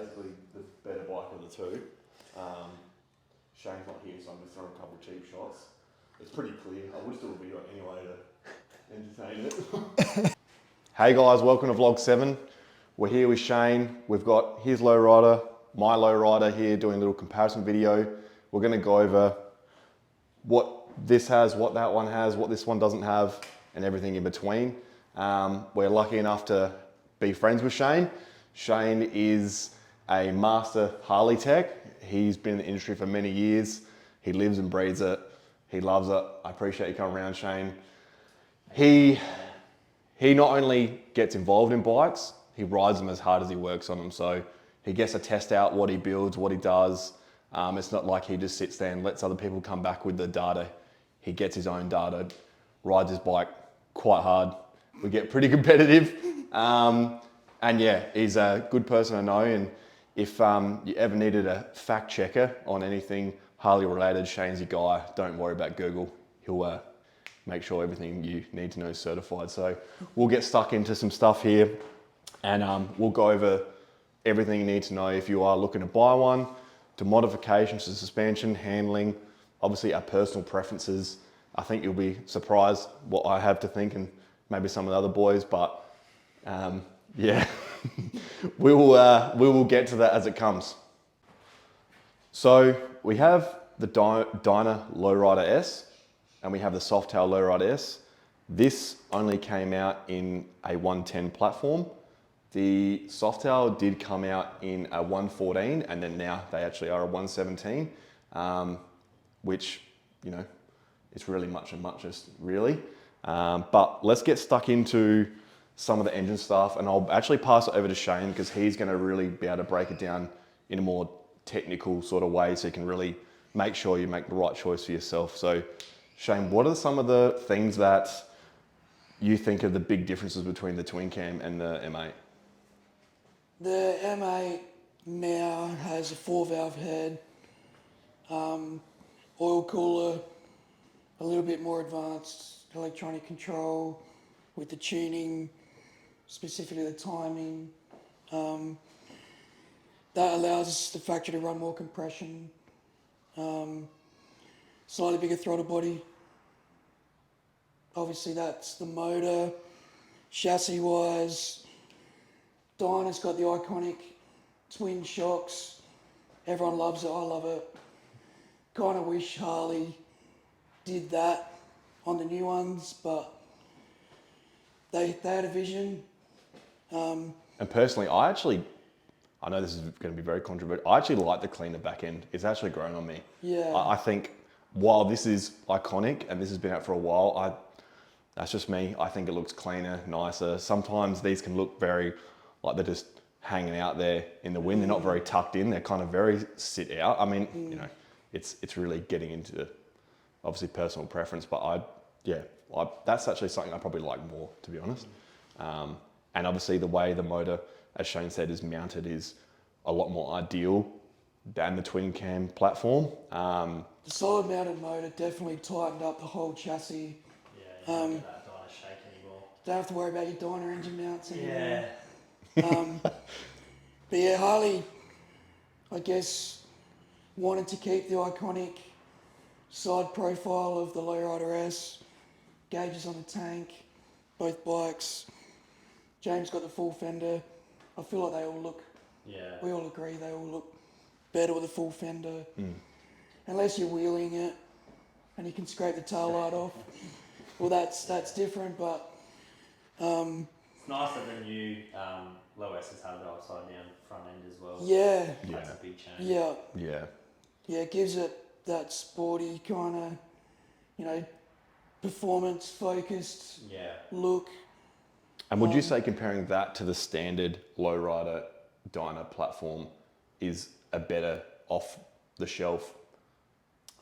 basically the better bike of the two. Shane's not here, so I'm just throwing a couple of cheap shots. It's pretty clear. I would still do a video anyway to entertain it. Hey guys, welcome to vlog 7. We're here with Shane. We've got his lowrider, my lowrider here, doing a little comparison video. We're going to go over what this has, what that one has, what this one doesn't have, and everything in between. We're lucky enough to be friends with Shane. Shane is a master Harley tech. He's been in the industry for many years. He lives and breathes it. He loves it. I appreciate you coming around, Shane. He not only gets involved in bikes, he rides them as hard as he works on them. So he gets to test out what he builds, what he does. It's not like he just sits there and lets other people come back with the data. He gets his own data, rides his bike quite hard. We get pretty competitive. And yeah, he's a good person to know. And if you ever needed a fact checker on anything Harley related, Shane's your guy. Don't worry about Google. He'll make sure everything you need to know is certified. So we'll get stuck into some stuff here and we'll go over everything you need to know if you are looking to buy one, to modifications, to suspension, handling, obviously our personal preferences. I think you'll be surprised what I have to think and maybe some of the other boys, but yeah, we will get to that as it comes. So we have the Dyna Lowrider S and we have the Softail Lowrider S. This only came out in a 110 platform. The Softail did come out in a 114 and then now they actually are a 117, which, you know, it's really much and muchness really. But let's get stuck into some of the engine stuff and I'll actually pass it over to Shane because he's going to really be able to break it down in a more technical sort of way so you can really make sure you make the right choice for yourself. So Shane, what are some of the things that you think are the big differences between the twin cam and the M8? The M8 now has a 4-valve head, oil cooler, a little bit more advanced electronic control with the tuning, specifically the timing. That allows the factory to run more compression, slightly bigger throttle body. Obviously that's the motor. Chassis wise, Dyna's got the iconic twin shocks. Everyone loves it, I love it. Kind of wish Harley did that on the new ones, but they had a vision. And personally, I know this is going to be very controversial. I actually like the cleaner back end. It's actually grown on me. Yeah. I think while this is iconic and this has been out for a while, that's just me. I think it looks cleaner, nicer. Sometimes these can look very like they're just hanging out there in the wind. They're not very tucked in. They're kind of very sit out. I mean, you know, it's really getting into obviously personal preference, but that's actually something I probably like more, to be honest. And obviously the way the motor, as Shane said, is mounted is a lot more ideal than the twin cam platform. The solid mounted motor definitely tightened up the whole chassis. Yeah, you don't get that Dyna shake anymore. Don't have to worry about your Dyna engine mounts anymore. Yeah. But yeah, Harley, I guess, wanted to keep the iconic side profile of the Lowrider S, gauges on the tank, both bikes. James got the full fender. I feel like they all look, we all agree, they all look better with a full fender. Unless you're wheeling it and you can scrape the tail light off. Well, that's different, but... It's nice that the new low S's have the upside down front end as well. Yeah. That's a big change. Yeah. Yeah. Yeah, it gives it that sporty kind of, you know, performance-focused look. And would you say comparing that to the standard lowrider Dyna platform is a better off the shelf?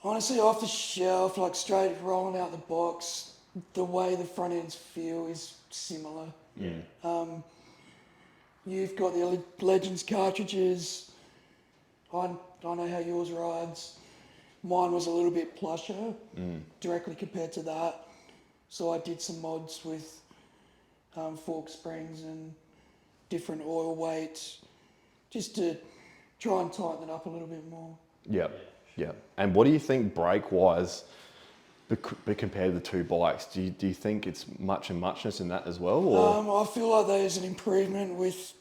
Honestly, off the shelf, like straight rolling out the box, the way the front ends feel is similar. You've got the Legends cartridges. I know how yours rides. Mine was a little bit plusher directly compared to that. So I did some mods with fork springs and different oil weights, just to try and tighten it up a little bit more. Yep. Yeah. And what do you think brake-wise, compared to the two bikes? Do you think it's much and muchness in that as well? Or? I feel like there's an improvement with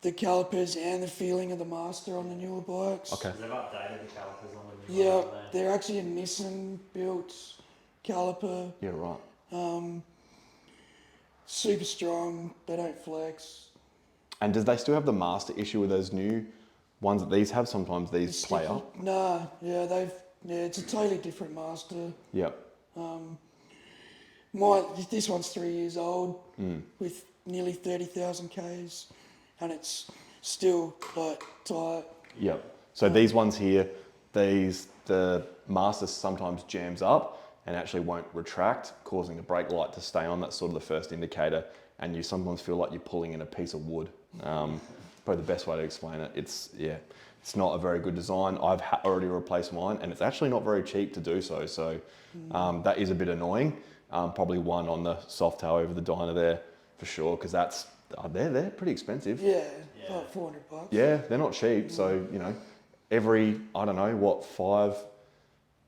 the calipers and the feeling of the master on the newer bikes. Okay. They've updated the calipers on the new Yeah, one, haven't they? they're actually a Nissan built caliper. Yeah, right. Super strong. They don't flex. And does they still have the master issue with those new ones that these have? Sometimes these play up. Nah, yeah, it's a totally different master. Yep. This one's 3 years old with nearly 30,000 Ks, and it's still like tight. Yep. So these ones here, the master sometimes jams up and actually won't retract, causing the brake light to stay on. That's sort of the first indicator, and you sometimes feel like you're pulling in a piece of wood. Probably the best way to explain it. It's not a very good design. I've already replaced mine, and it's actually not very cheap to do so. So that is a bit annoying. Probably one on the Softail over the Dyna there for sure, because they're pretty expensive. Yeah, like $400. Yeah, they're not cheap. So every 5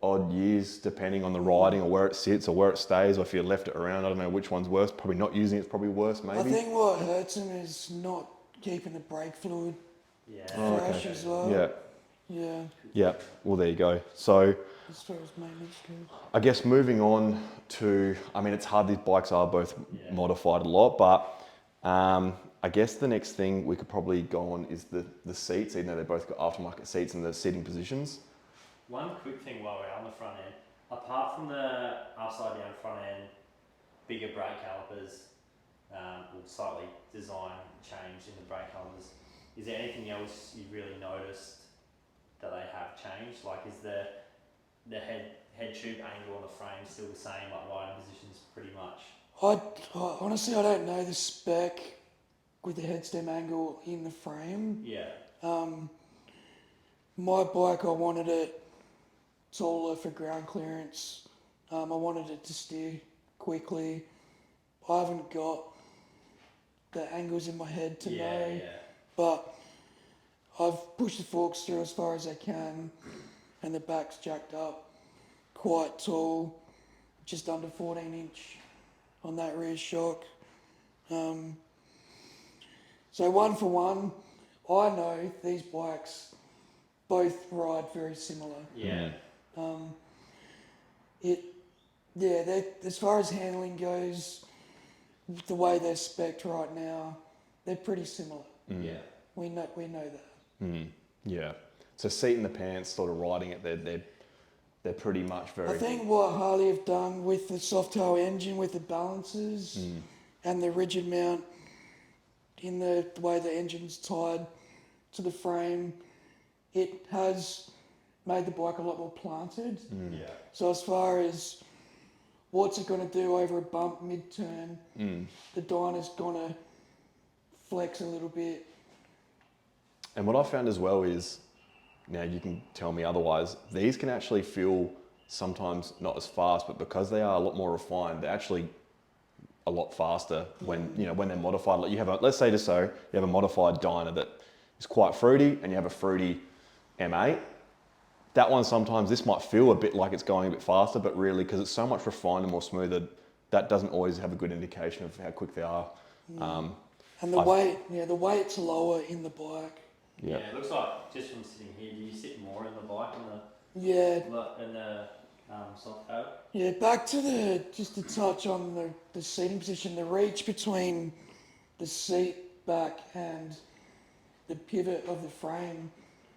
odd years, depending on the riding or where it sits or where it stays, or if you left it around, I don't know which one's worse. Probably not using it's probably worse, maybe. I think what hurts them is not keeping the brake fluid fresh as well. Yeah. Yeah. Yeah. Well, there you go. So As far as maintenance goes. I guess moving on to, it's hard. These bikes are both modified a lot, but I guess the next thing we could probably go on is the seats, even though they both got aftermarket seats and the seating positions. One quick thing while we're on the front end, apart from the upside down front end, bigger brake calipers, or slightly design change in the brake calipers, is there anything else you've really noticed that they have changed? Like, is the head tube angle on the frame still the same, like riding positions pretty much? Honestly, I don't know the spec with the headstem angle in the frame. Yeah. My bike, I wanted it taller for ground clearance. I wanted it to steer quickly. I haven't got the angles in my head to know, but I've pushed the forks through as far as I can, and the back's jacked up quite tall, just under 14 inch on that rear shock. So one for one, I know these bikes both ride very similar. Yeah. As far as handling goes, the way they're spec'd right now, they're pretty similar. Yeah. We know that. Yeah. So seat in the pants, sort of riding it, they're pretty much very. I think what Harley have done with the Softail engine, with the balancers and the rigid mount in the way the engine's tied to the frame, it has made the bike a lot more planted. Yeah. So as far as what's it going to do over a bump mid-turn, the Dyna's going to flex a little bit. And what I found as well is, now you can tell me otherwise, these can actually feel sometimes not as fast, but because they are a lot more refined, they're actually a lot faster when when they're modified. Like let's say just so you have a modified Dyna that is quite fruity, and you have a fruity M8. That one sometimes this might feel a bit like it's going a bit faster, but really because it's so much refined and more smoother, that doesn't always have a good indication of how quick they are. And the weight's lower in the bike. Yeah, it looks like just from sitting here, do you sit more in the bike in the Softail? Yeah, back to just to touch on the seating position, the reach between the seat back and the pivot of the frame,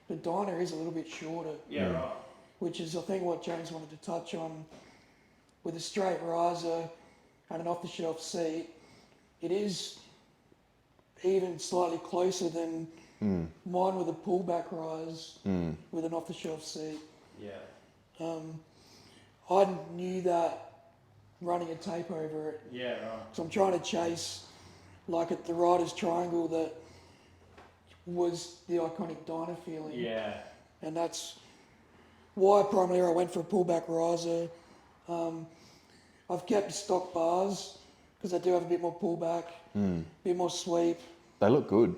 the Dyna is a little bit shorter. Yeah, right. Which is, I think, what James wanted to touch on. With a straight riser and an off-the-shelf seat, it is even slightly closer than mine with a pullback rise with an off-the-shelf seat. Yeah. I knew that running a tape over it. Yeah, right. So I'm trying to chase like at the rider's triangle that was the iconic Dyna feeling. Yeah. And that's why primarily I went for a pullback riser. I've kept stock bars because I do have a bit more pullback, a bit more sweep. They look good.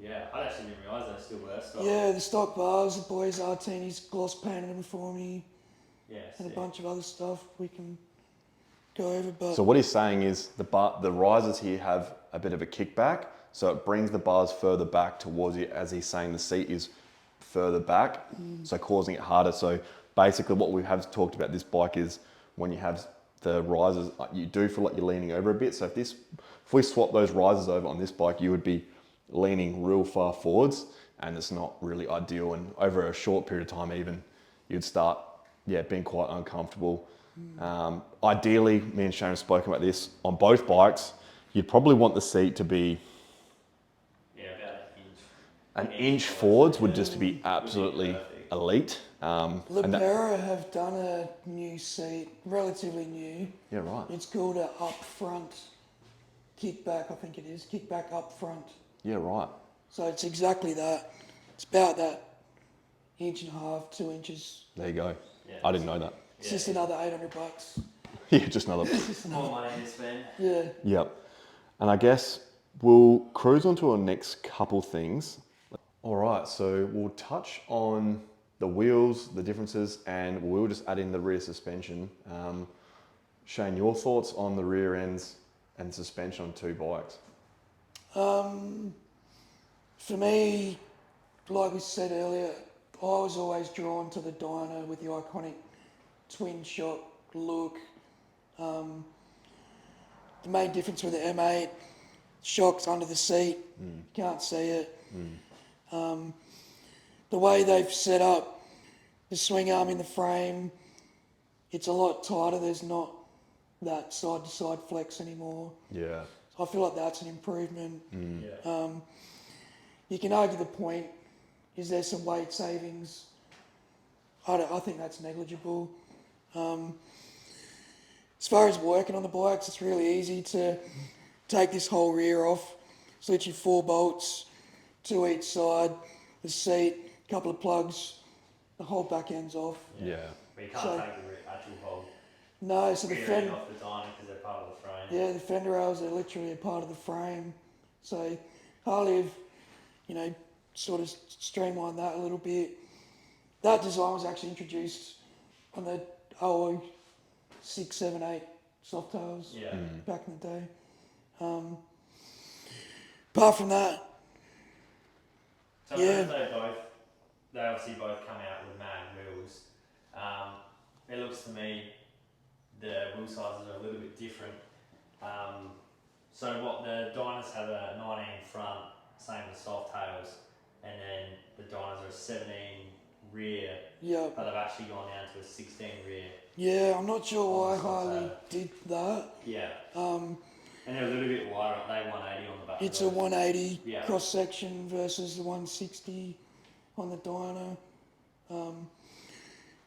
Yeah, I actually didn't realise they still were stock. Yeah, the stock bars, the boys Artini's gloss painted them for me, Yeah, and a sick. bunch of other stuff we can go over. But So what he's saying is the risers here have a bit of a kickback, so it brings the bars further back towards you. As he's saying, the seat is further back, so causing it harder. So basically what we have talked about this bike is when you have the risers, you do feel like you're leaning over a bit. So if we swap those risers over on this bike, you would be leaning real far forwards, and it's not really ideal. And over a short period of time even, you'd start being quite uncomfortable. Ideally, me and Shane have spoken about this, on both bikes, you'd probably want the seat to be About an inch forwards would just be absolutely elite. And that, Lepera have done a new seat, relatively new. yeah, right. It's called a up front kickback, I think it is, kickback up front. Yeah, right. So it's exactly that. It's about that 1.5 inches, 2 inches. There you go. Yeah. I didn't know that. It's just another $800. Yeah, just another. More money to spend. Yeah. Yep. And I guess we'll cruise on to our next couple things. All right, so we'll touch on the wheels, the differences, and we'll just add in the rear suspension. Shane, your thoughts on the rear ends and suspension on two bikes? For me, like we said earlier, I was always drawn to the Dyna with the iconic twin shock look. The main difference with the M8, shocks under the seat, can't see it. The way they've set up the swing arm in the frame, it's a lot tighter. There's not that side to side flex anymore. Yeah. So I feel like that's an improvement. Yeah. You can argue the point, is there some weight savings? I think that's negligible. As far as working on the bikes, it's really easy to take this whole rear off. It's literally 4 bolts, 2 each side, the seat, a couple of plugs, the whole back end's off. Yeah. But you can't So- take the actual whole No, so the rear end fender, off the Dyna because they're part of the frame. yeah, the fender rails are literally a part of the frame. So Harley have, sort of streamlined that a little bit. That design was actually introduced on the 06, 7, 8 Softails Yeah. back in the day. Apart from that, So Yeah. they obviously both come out with mag wheels. It looks to me the wheel sizes are a little bit different. So what the Dynas have a 19 front, same as Softails, and then the Dynas are a 17 rear, yeah, but they've actually gone down to a 16 rear. yeah, I'm not sure why Oh, Harley Softail. did that. Yeah. Um, And they're a little bit wider, aren't they? 180 on the back. It's of a those. 180 Yeah. cross section versus the 160 on the Dyna.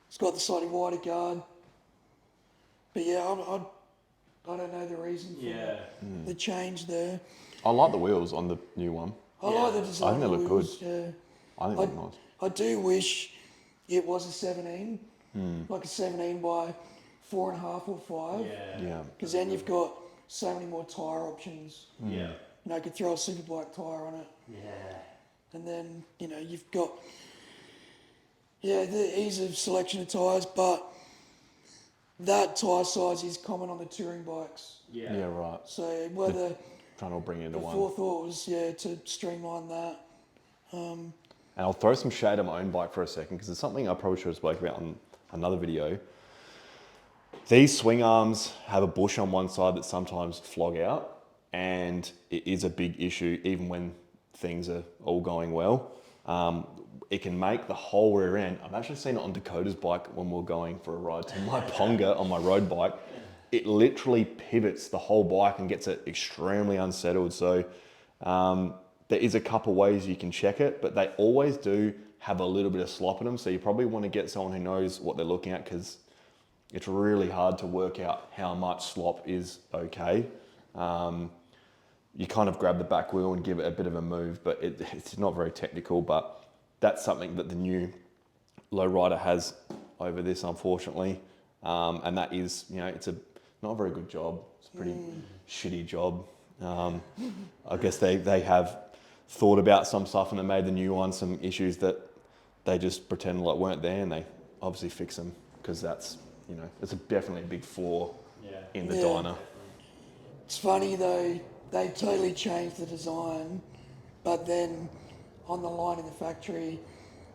It's got the slightly wider guard. But yeah, I don't know the reason for Yeah. the change there. I like the wheels on the new one. I Yeah. like the design. I think they of the look wheels, yeah. I think they look nice. I do wish it was a 17, like a 17 by 4.5 or 5. Yeah. Yeah. Because then you've got so many more tyre options. Yeah. You could throw a superbike tyre on it. Yeah. And then, you've got, the ease of selection of tyres, but that tyre size is common on the touring bikes. Yeah. Yeah, right. So whether Trying to all bring it into the one. forethought was, to streamline that. And I'll throw some shade on my own bike for a second because it's something I probably should have spoken about on another video. These swing arms have a bush on one side that sometimes flog out, and it is a big issue even when things are all going well. It can make the whole rear end. I've actually seen it on Dakota's bike when we were going for a ride to my Ponga on my road bike. It literally pivots the whole bike and gets it extremely unsettled. So there is a couple ways you can check it, but they always do have a little bit of slop in them. So you probably want to get someone who knows what they're looking at because it's really hard to work out how much slop is okay. You kind of grab the back wheel and give it a bit of a move, but it's not very technical, but that's something that the new lowrider has over this, unfortunately. And that is, it's not a very good job. It's a pretty shitty job. I guess they have thought about some stuff and they made the new one some issues that they just pretend like weren't there, and they obviously fix them, because that's, you know, it's definitely a big flaw in the Dyna. It's funny though, they totally changed the design, but then on the line in the factory,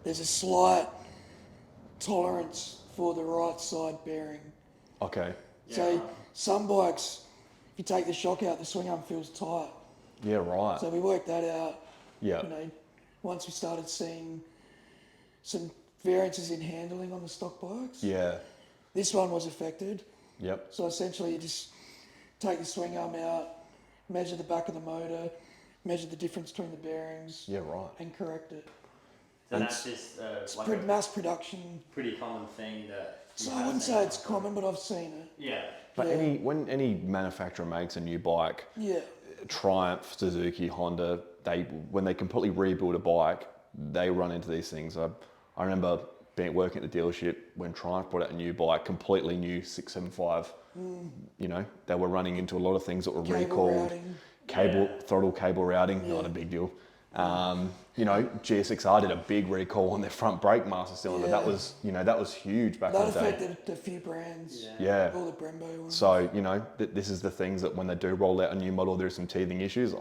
there's a slight tolerance for the right side bearing. Okay. So some bikes, if you take the shock out, the swing arm feels tight. Yeah, right. So we worked that out. Yeah. You know, once we started seeing some variances in handling on the stock bikes. Yeah. This one was affected. Yep. So essentially you just take the swing arm out, measure the back of the motor, measure the difference between the bearings. Yeah, right. And correct it. So And that's just It's like mass production. pretty common thing that. So I wouldn't say it's common, but I've seen it. Yeah. But Yeah. when any manufacturer makes a new bike, Yeah. Triumph, Suzuki, Honda, when they completely rebuild a bike, they run into these things. I remember working at the dealership when Triumph brought out a new bike, completely new 675. You know, they were running into a lot of things that were recalled. Throttle cable routing, not a big deal. You know, GSXR did a big recall on their front brake master cylinder. Yeah. That was huge back in the That day. affected a few brands. Yeah. All the Brembo ones. So, you know, this is the things that when they do roll out a new model, there's some teething issues.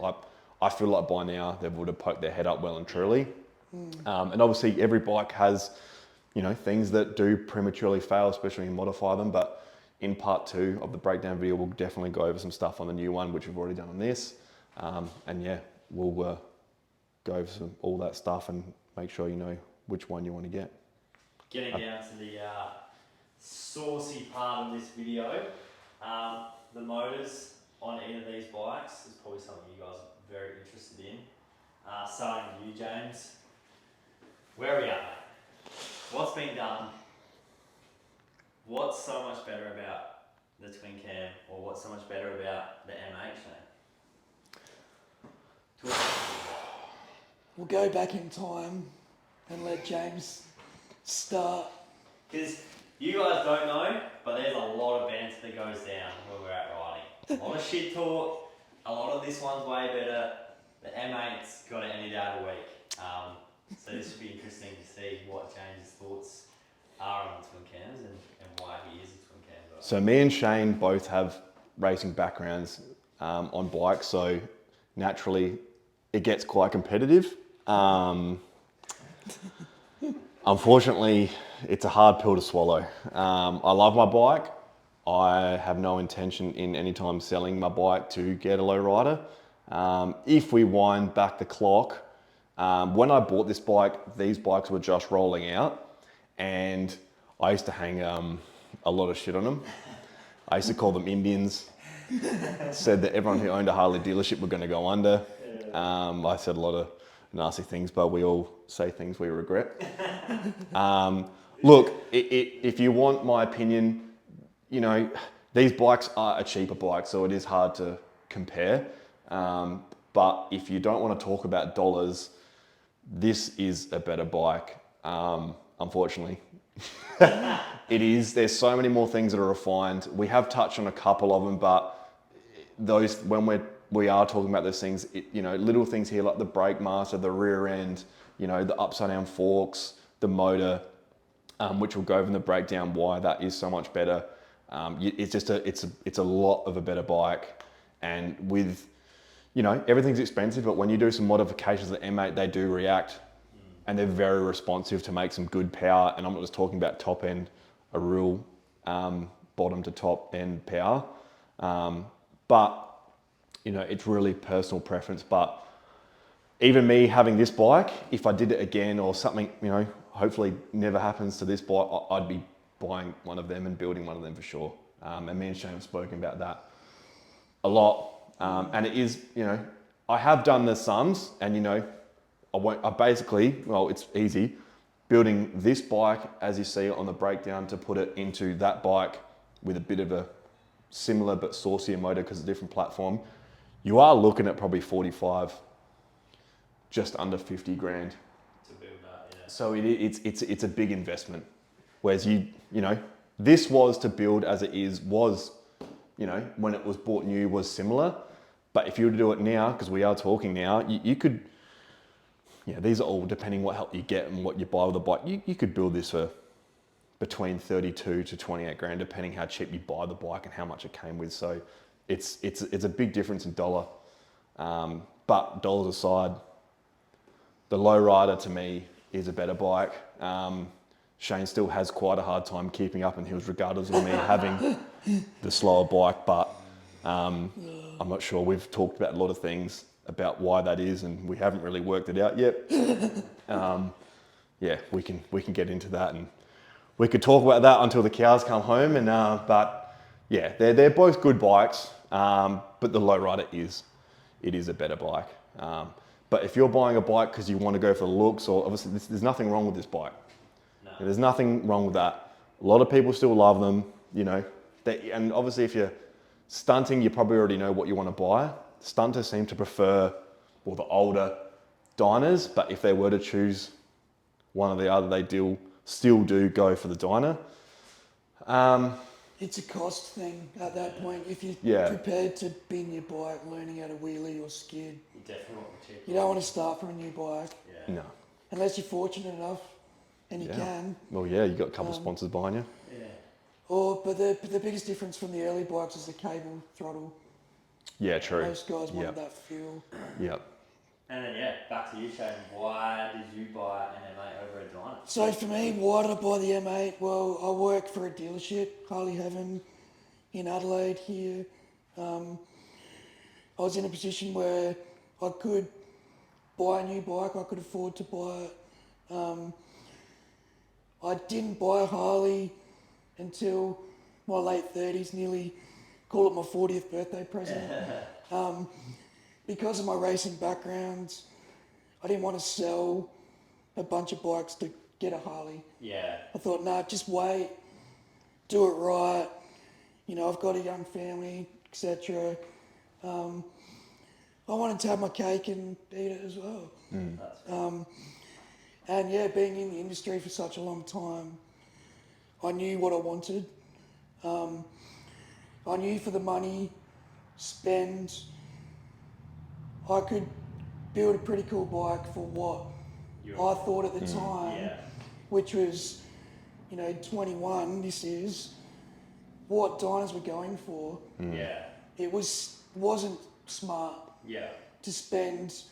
I feel like by now they would have poked their head up well and truly. And obviously every bike has, you know, things that do prematurely fail, especially when you modify them. But in part 2 of the breakdown video, we'll definitely go over some stuff on the new one, which we've already done on this. And yeah, we'll go over all that stuff and make sure you know which one you want to get. Getting down to the saucy part of this video, the motors on either of these bikes is probably something you guys are very interested in. Starting with you, James. Where are we at, mate? What's been done? What's so much better about the twin cam, or what's so much better about the M8, Shane? We'll go back in time and let James start. Because you guys don't know, but there's a lot of banter that goes down when we're at riding. A lot of shit talk, a lot of this one's way better. The M8's got it any day of the week. So this should be interesting to see what James' thoughts are on the twin cams and why he is a twin cam guy. So me and Shane both have racing backgrounds on bikes, so naturally it gets quite competitive. Unfortunately, it's a hard pill to swallow. I love my bike. I have no intention in any time selling my bike to get a low rider. If we wind back the clock, when I bought this bike, these bikes were just rolling out, and I used to hang a lot of shit on them. I used to call them Indians. Said that everyone who owned a Harley dealership were going to go under. I said a lot of nasty things, but we all say things we regret. Look, if you want my opinion, you know, these bikes are a cheaper bike, so it is hard to compare. But if you don't want to talk about dollars, this is a better bike, unfortunately. It is. There's so many more things that are refined. We have touched on a couple of them, but those, when we are talking about those things, you know, little things here like the brake master, the rear end, you know, the upside down forks, the motor, which will go over in the breakdown why that is so much better. It's just it's a lot of a better bike, and with, you know, everything's expensive, but when you do some modifications of the M8, they do react, and they're very responsive to make some good power. And I'm not just talking about top end, a real bottom to top end power, but you know, it's really personal preference. But even me having this bike, if I did it again or something, you know, hopefully never happens to this bike, I'd be buying one of them and building one of them for sure. And me and Shane have spoken about that a lot. And it is, you know, I have done the sums, and you know, I basically, well, it's easy, building this bike as you see it on the breakdown to put it into that bike with a bit of a similar but saucier motor because it's a different platform. You are looking at probably 45, just under 50 grand. To build that, yeah. So it's a big investment. Whereas you know, this was to build as it is, was, you know, when it was bought new was similar. But if you were to do it now, because we are talking now, you could, Yeah, these are all depending what help you get and what you buy with the bike. You could build this for between 32 to 28 grand, depending how cheap you buy the bike and how much it came with. So it's a big difference in dollar. But dollars aside, the Lowrider to me is a better bike. Shane still has quite a hard time keeping up in hills, regardless of me having the slower bike. But I'm not sure. We've talked about a lot of things about why that is, and we haven't really worked it out yet. Yeah, we can get into that, and we could talk about that until the cows come home. And but yeah, they're both good bikes. But the Lowrider is a better bike. But if you're buying a bike because you want to go for the looks, or obviously there's nothing wrong with this bike. No. There's nothing wrong with that. A lot of people still love them, you know. And obviously if you're stunting, you probably already know what you want to buy. Stunters seem to prefer, well, the older Dynas, but if they were to choose one or the other, they still do go for the Dyna. It's a cost thing at that point. If you're Yeah. prepared to bin your bike, learning how to wheelie or skid, You definitely want the cheap you don't want to start from a new bike Yeah. No. unless you're fortunate enough, and you Yeah. can. Well, yeah, you got a couple of sponsors behind you. Yeah. But the biggest difference from the early bikes is the cable throttle. Yeah, true. Most guys wanted Yep. that feel. Yep. And then yeah, back to you, Shane. Why did you buy an M8 over a Dyna? So for me, why did I buy the M8? Well, I work for a dealership, Harley-Davidson, in Adelaide here. I was in a position where I could buy a new bike, I could afford to buy it. I didn't buy a Harley until my late 30s, nearly call it my 40th birthday present. Because of my racing background, I didn't want to sell a bunch of bikes to get a Harley. Yeah. I thought, nah, just wait, do it right. You know, I've got a young family, etc. I wanted to have my cake and eat it as well. That's right. And yeah, being in the industry for such a long time, I knew what I wanted. I knew for the money spend, I could build a pretty cool bike for what I thought at the time, Yeah. which was, 21, this is, what Dynas were going for. Yeah. It wasn't smart Yeah. to spend.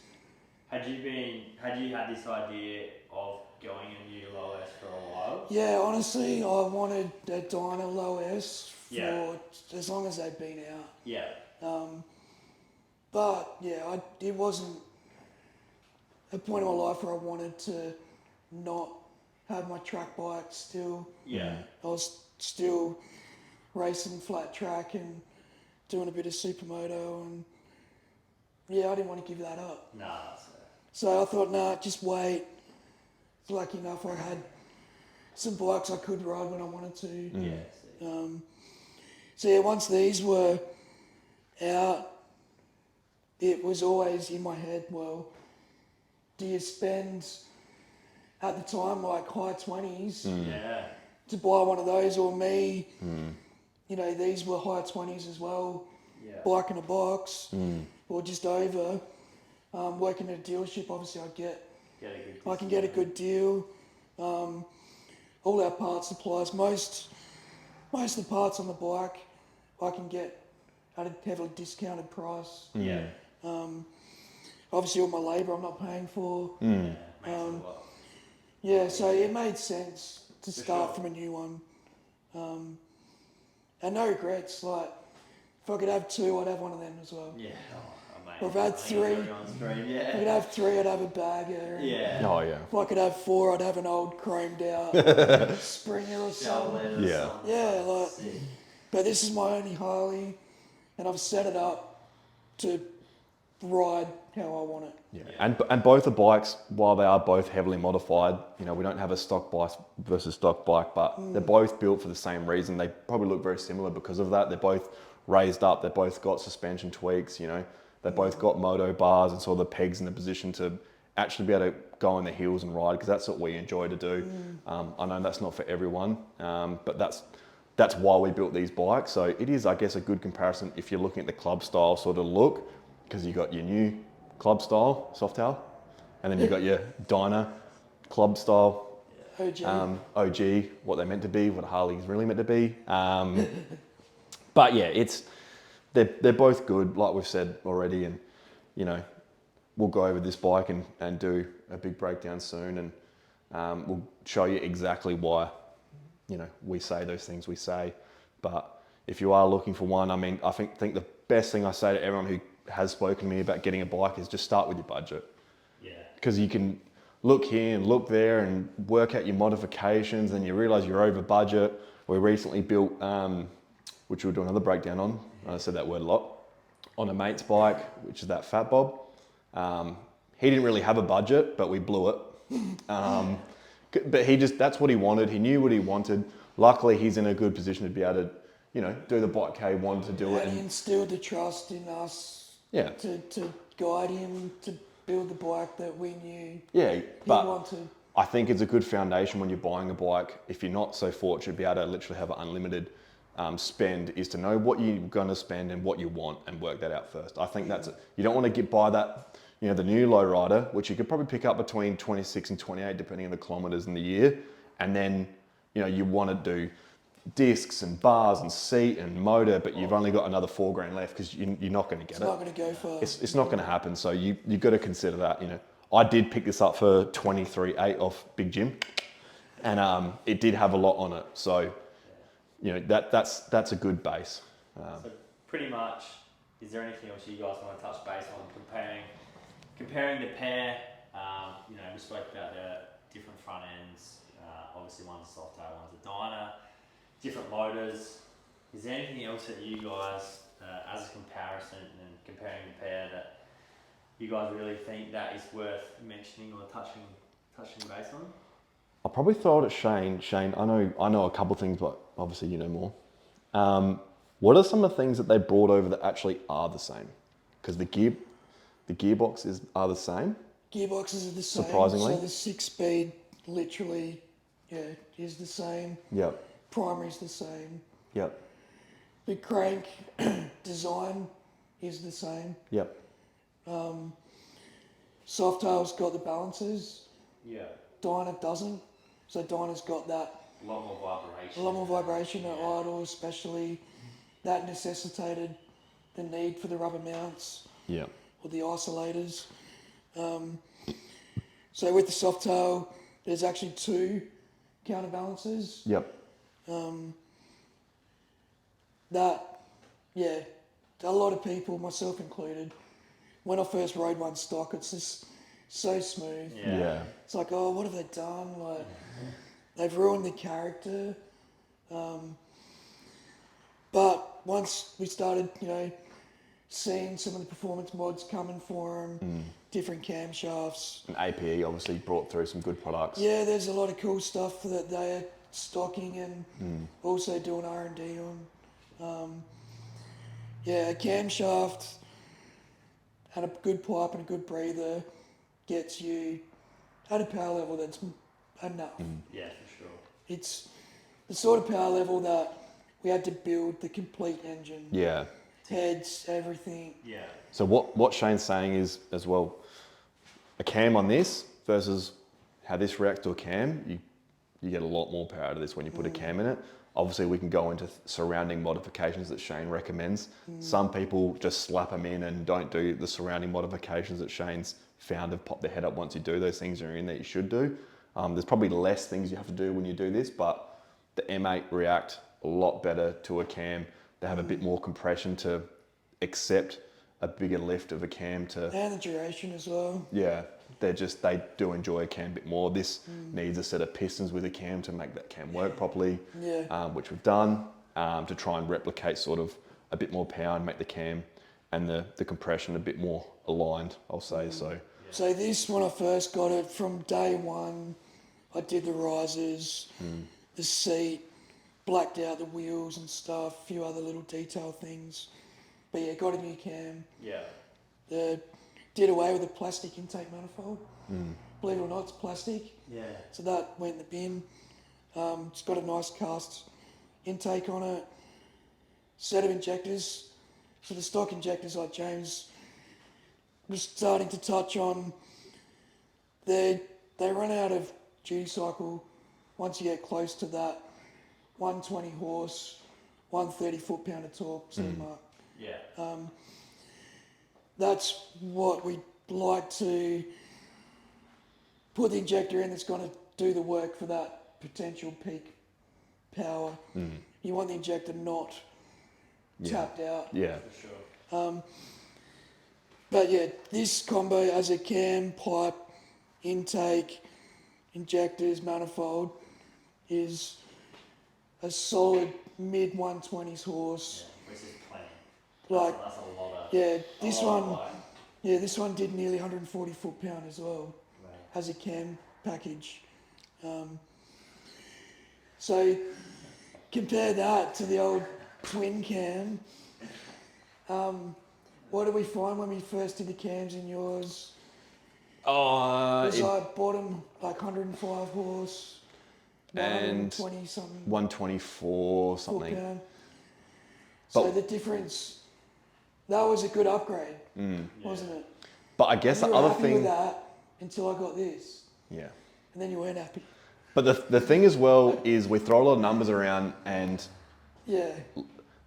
Had you had this idea of going a new low S for a while? Yeah, honestly, I wanted a Dyna low S for Yeah. as long as they'd been out. Yeah. But yeah, it wasn't a point in my life where I wanted to not have my track bike still. Yeah. I was still racing flat track and doing a bit of supermoto, and yeah, I didn't want to give that up. Nah, that's fair. So I thought, nah, just wait. Lucky enough, I had some bikes I could ride when I wanted to. Yeah. See. So yeah, once these were out, it was always in my head, well, do you spend at the time like high 20s Yeah. to buy one of those, or me, these were high 20s as well, Yeah. bike in a box, or just over. Working at a dealership, obviously I can get a good deal. All our parts suppliers, most of the parts on the bike, I can get at a heavily discounted price. Yeah. Obviously all my labour I'm not paying for. Makes it a lot. Yeah, so it made sense to For start sure. from a new one. And no regrets, like, if I could have two, I'd have one of them as well. Yeah. Oh, I've had three. Everyone's dream. If I could Yeah. have three, I'd have a bagger. Yeah. Oh, yeah. If I could have four, I'd have an old chromed out Springer or something. Yeah. Yeah, like, but this is my only Harley, and I've set it up to ride how I want it. Yeah. And both the bikes, while they are both heavily modified, we don't have a stock bike versus stock bike, but they're both built for the same reason. They probably look very similar because of that. They're both raised up. They've both got suspension tweaks, They've both got moto bars and sort of the pegs in the position to actually be able to go on the heels and ride, because that's what we enjoy to do. I know that's not for everyone, but that's why we built these bikes. So it is, I guess, a good comparison if you're looking at the club style sort of look, because you got your new club style Softail, And then you've got your Dyna, club style, OG. OG, what they're meant to be, what Harley's really meant to be. But yeah, they're both good, like we've said already, and you know, we'll go over this bike and do a big breakdown soon, and we'll show you exactly why, you know, we say those things we say. But if you are looking for one, I mean, I think the best thing I say to everyone who has spoken to me about getting a bike is just start with your budget. Yeah. Because you can look here and look there and work out your modifications, and you realise you're over budget. We recently built, which we'll do another breakdown on, I said that word a lot, on a mate's bike, which is that Fat Bob. He didn't really have a budget, but we blew it. But that's what he wanted. He knew what he wanted. Luckily, he's in a good position to be able to, you know, do the bike he wanted to do it. And he instilled the trust in us to guide him to build the bike that we knew he wanted. I think it's a good foundation when you're buying a bike. If you're not so fortunate to be able to literally have an unlimited spend, is to know what you're going to spend and what you want and work that out first. I think that's it. You don't want to buy that, you know, the new lowrider, which you could probably pick up between 26 and 28, depending on the kilometers in the year. And then, you know, you want to do discs and bars and seat and motor, but you've only got another $4,000 left because you're not going to get it. It's not going to go far. It's not going to happen. So you've got to consider that, you know. I did pick this up for 23.8 off Big Jim, and it did have a lot on it. So, you know, that's a good base. So pretty much, is there anything else you guys want to touch base on comparing the pair? You know, we spoke about the different front ends. Obviously, one's a Softail, one's a Dyna. Different motors. Is there anything else that you guys, as a comparison and comparing the pair, that you guys really think that is worth mentioning or touching base on? I'll probably throw it at Shane. Shane, I know a couple of things, but obviously you know more. What are some of the things that they brought over that actually are the same? Because the gearboxes are the same. Gearboxes are the same. Surprisingly. So the 6-speed literally, is the same. Yep. Primary's the same. Yep. The crank design is the same. Yep. Softail's got the balances. Yeah. Dyna doesn't. So Dyna's got that. A lot more vibration. A lot more vibration at idle, especially. That necessitated the need for the rubber mounts. Yeah. Or the isolators. So with the Softail, there's actually 2 counterbalances. Yep. A lot of people, myself included, when I first rode one stock, it's just so smooth. Yeah. It's like, oh, what have they done? Like, they've ruined the character. But once we started, you know, seeing some of the performance mods coming for them, different camshafts. And APE obviously brought through some good products. Yeah, there's a lot of cool stuff that they're stocking and also doing R&D on. A camshaft and a good pipe and a good breather gets you at a power level that's enough. Yeah, for sure. It's the sort of power level that we had to build the complete engine. Yeah. Heads, everything. Yeah. So what Shane's saying is, as well, a cam on this versus how this reacts to a cam, you get a lot more power out of this when you put a cam in it. Obviously, we can go into surrounding modifications that Shane recommends. Some people just slap them in and don't do the surrounding modifications that Shane's found have popped their head up once you do those things are in that you should do. There's probably less things you have to do when you do this, but the M8 react a lot better to a cam. They have a bit more compression to accept a bigger lift of a cam to... And the duration as well. Yeah, they do enjoy a cam a bit more. This needs a set of pistons with a cam to make that cam work properly, which we've done, to try and replicate sort of a bit more power and make the cam and the compression a bit more aligned, I'll say. So this, when I first got it, from day one, I did the risers, the seat, blacked out the wheels and stuff, a few other little detail things. But yeah, got a new cam. Yeah. Did away with the plastic intake manifold. Believe it or not, it's plastic. Yeah. So that went in the bin. It's got a nice cast intake on it. Set of injectors. So the stock injectors, like James was starting to touch on, they run out of duty cycle once you get close to that 120 horse, 130 foot-pound of torque sort of mark. Yeah. That's what we like to put the injector in that's going to do the work for that potential peak power. You want the injector not tapped out. Yeah. For sure. But yeah, this combo as a cam, pipe, intake, injectors, manifold is a solid mid 120s horse. Yeah, which is plenty. Like, That's a lot of. yeah, this a lot of one, bike. yeah, this one did nearly 140 foot-pound as well Right. as a cam package. So compare that to the old twin cam. What did we find when we first did the cams in yours? Was I bottom like 105 horse, And 120 something 124 something. foot-pound. So But- the difference, that was a good upgrade, wasn't it? But I guess You the were other happy thing, with that until I got this, yeah. and then you weren't happy. But the thing as well is we throw a lot of numbers around, and Yeah,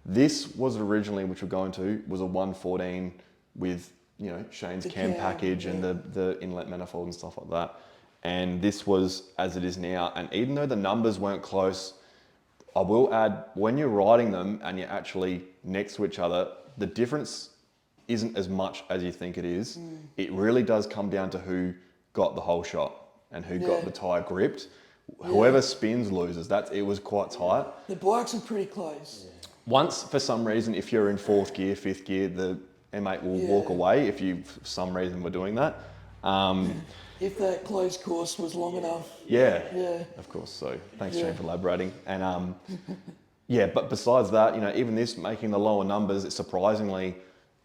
this was originally, which we're going to, was a 114 with, you know, Shane's The cam cam, package and the inlet manifold and stuff like that. And this was as it is now. And even though the numbers weren't close, I will add, when you're riding them and you're actually next to each other, the difference isn't as much as you think it is. It really does come down to who got the whole shot and who got Yeah. the tyre gripped. Whoever spins loses. It was quite tight. the bikes are pretty close. Once, for some reason, if you're in fourth gear, fifth gear, the M8 will walk Yeah. away if you, for some reason, were doing that. If that closed course was long enough. Yeah, Yeah, of course. So thanks, Yeah. Shane, for elaborating. And yeah, but besides that, you know, even this making the lower numbers, it surprisingly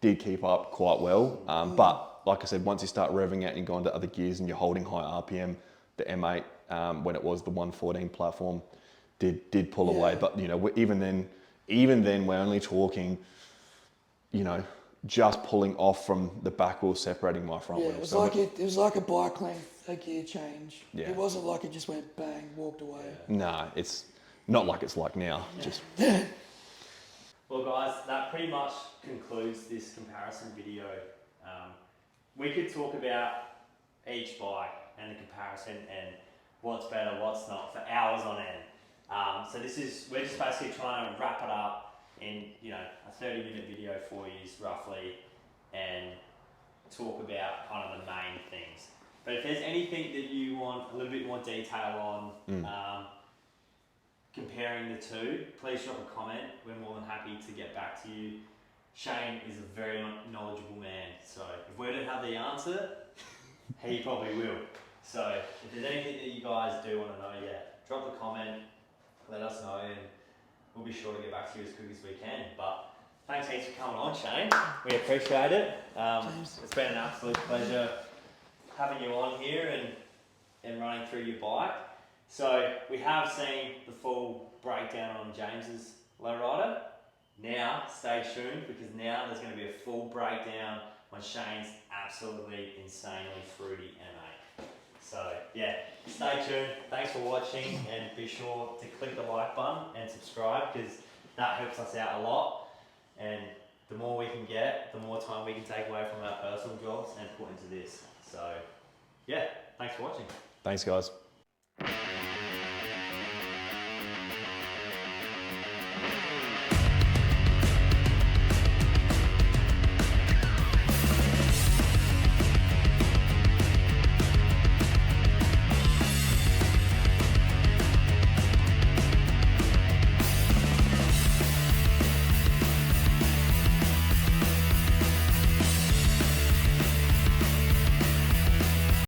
did keep up quite well. But like I said, once you start revving out and going to other gears and you're holding high RPM, the M8, when it was the 114 platform, did pull away. Yeah. But you know, even then, we're only talking, you know, just pulling off from the back wheel separating my front yeah. wheel. It was So like it was like a bike length, a gear change. Yeah. It wasn't like it just went bang, walked away. nah, it's not like it's like now. Just Well, guys, that pretty much concludes this comparison video. We could talk about each bike and the comparison and what's better, what's not for hours on end. So we're just basically trying to wrap it up in, you know, a 30-minute video for you roughly, and talk about kind of the main things. But if there's anything that you want a little bit more detail on, comparing the two, please drop a comment. We're more than happy to get back to you. Shane is a very knowledgeable man, so if we don't have the answer, he probably will. So if there's anything that you guys do want to know, drop a comment, let us know, and we'll be sure to get back to you as quick as we can. But thanks heaps for coming on, Shane. We appreciate it. It's been an absolute pleasure having you on here and running through your bike. So we have seen the full breakdown on James's lowrider. Now stay tuned, because now there's going to be a full breakdown on Shane's absolutely insanely fruity M8. So yeah, stay tuned. Thanks for watching, and be sure to click the like button and subscribe, because that helps us out a lot. And the more we can get, the more time we can take away from our personal jobs and put into this. So yeah, thanks for watching. thanks, guys.